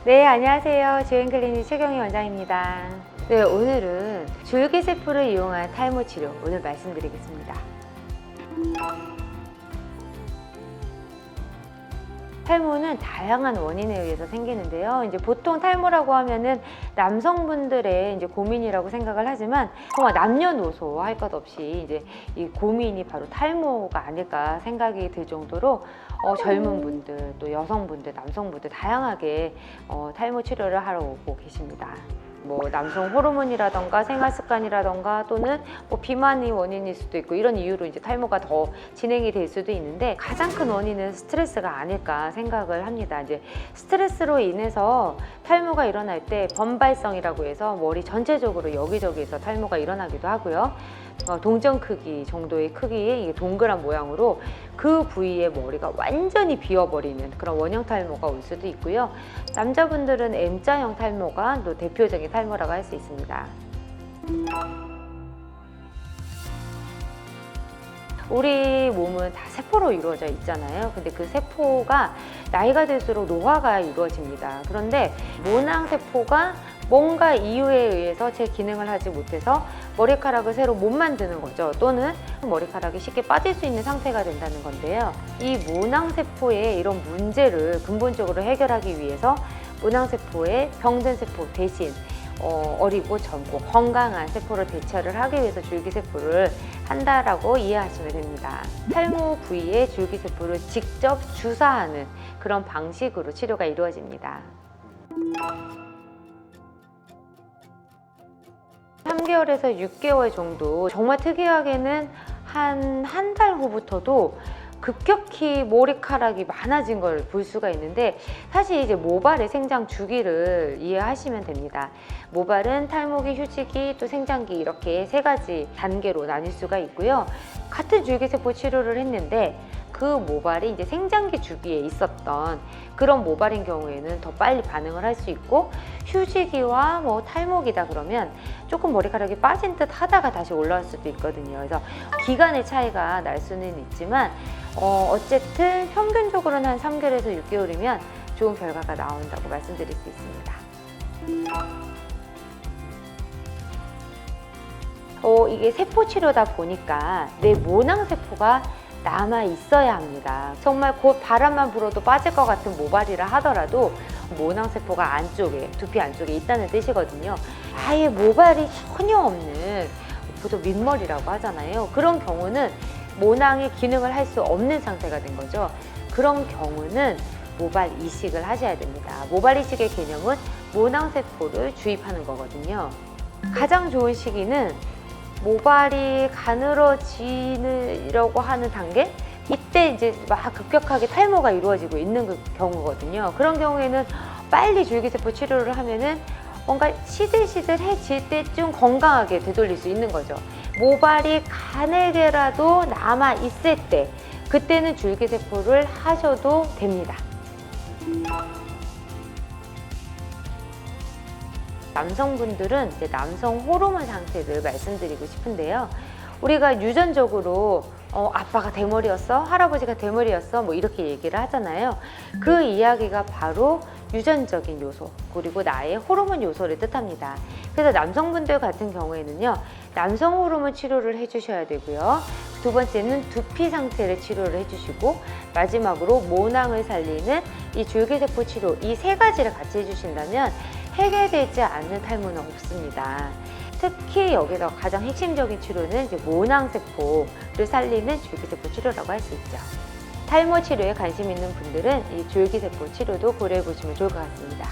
네, 안녕하세요. 주행클리닉 최경희 원장입니다. 네, 오늘은 줄기세포를 이용한 탈모 치료 오늘 말씀드리겠습니다. 탈모는 다양한 원인에 의해서 생기는데요. 이제 보통 탈모라고 하면은 남성분들의 이제 고민이라고 생각을 하지만 정말 남녀노소 할 것 없이 이제 이 고민이 바로 탈모가 아닐까 생각이 들 정도로 젊은 분들, 또 여성분들, 남성분들 다양하게 탈모 치료를 하러 오고 계십니다. 뭐 남성 호르몬이라던가 생활습관이라던가 또는 뭐 비만이 원인일 수도 있고 이런 이유로 이제 탈모가 더 진행이 될 수도 있는데 가장 큰 원인은 스트레스가 아닐까 생각을 합니다. 이제 스트레스로 인해서 탈모가 일어날 때 범발성이라고 해서 머리 전체적으로 여기저기에서 탈모가 일어나기도 하고요. 동전 크기 정도의 크기의 이게 동그란 모양으로 그 부위의 머리가 완전히 비어버리는 그런 원형 탈모가 올 수도 있고요. 남자분들은 M자형 탈모가 또 대표적인 탈모라고 할 수 있습니다. 우리 몸은 다 세포로 이루어져 있잖아요. 근데 그 세포가 나이가 들수록 노화가 이루어집니다. 그런데 모낭세포가 뭔가 이유에 의해서 제 기능을 하지 못해서 머리카락을 새로 못 만드는 거죠. 또는 머리카락이 쉽게 빠질 수 있는 상태가 된다는 건데요. 이 모낭세포의 이런 문제를 근본적으로 해결하기 위해서 모낭세포의 병든 세포 대신 어리고 젊고 건강한 세포를 대체를 하기 위해서 줄기세포를 한다라고 이해하시면 됩니다. 탈모 부위에 줄기세포를 직접 주사하는 그런 방식으로 치료가 이루어집니다. 3개월에서 6개월 정도, 정말 특이하게는 한 달 후부터도 급격히 머리카락이 많아진 걸 볼 수가 있는데 사실 이제 모발의 생장 주기를 이해하시면 됩니다. 모발은 탈모기, 휴지기, 또 생장기 이렇게 세 가지 단계로 나뉠 수가 있고요. 같은 줄기세포 치료를 했는데 그 모발이 이제 생장기 주기에 있었던 그런 모발인 경우에는 더 빨리 반응을 할 수 있고, 휴지기와 뭐 탈모기다 그러면 조금 머리카락이 빠진 듯 하다가 다시 올라올 수도 있거든요. 그래서 기간의 차이가 날 수는 있지만 어쨌든 평균적으로는 한 3개월에서 6개월이면 좋은 결과가 나온다고 말씀드릴 수 있습니다. 이게 세포 치료다 보니까 내 모낭세포가 남아 있어야 합니다. 정말 곧 바람만 불어도 빠질 것 같은 모발이라 하더라도 모낭세포가 안쪽에, 두피 안쪽에 있다는 뜻이거든요. 아예 모발이 전혀 없는, 보통 민머리라고 하잖아요. 그런 경우는 모낭의 기능을 할 수 없는 상태가 된 거죠. 그런 경우는 모발 이식을 하셔야 됩니다. 모발 이식의 개념은 모낭세포를 주입하는 거거든요. 가장 좋은 시기는 모발이 가늘어지려고 하는 단계? 이때 이제 막 급격하게 탈모가 이루어지고 있는 그 경우거든요. 그런 경우에는 빨리 줄기세포 치료를 하면은 뭔가 시들시들해질 때쯤 건강하게 되돌릴 수 있는 거죠. 모발이 가늘게라도 남아 있을 때, 그때는 줄기세포를 하셔도 됩니다. 남성분들은 이제 남성 호르몬 상태를 말씀드리고 싶은데요. 우리가 유전적으로 아빠가 대머리였어, 할아버지가 대머리였어, 뭐 이렇게 얘기를 하잖아요. 그 이야기가 바로 유전적인 요소, 그리고 나의 호르몬 요소를 뜻합니다. 그래서 남성분들 같은 경우에는요, 남성 호르몬 치료를 해주셔야 되고요. 두 번째는 두피 상태를 치료를 해주시고, 마지막으로 모낭을 살리는 이 줄기세포 치료, 이 세 가지를 같이 해주신다면 해결되지 않는 탈모는 없습니다. 특히 여기서 가장 핵심적인 치료는 이제 모낭세포를 살리는 줄기세포 치료라고 할 수 있죠. 탈모 치료에 관심 있는 분들은 이 줄기세포 치료도 고려해 보시면 좋을 것 같습니다.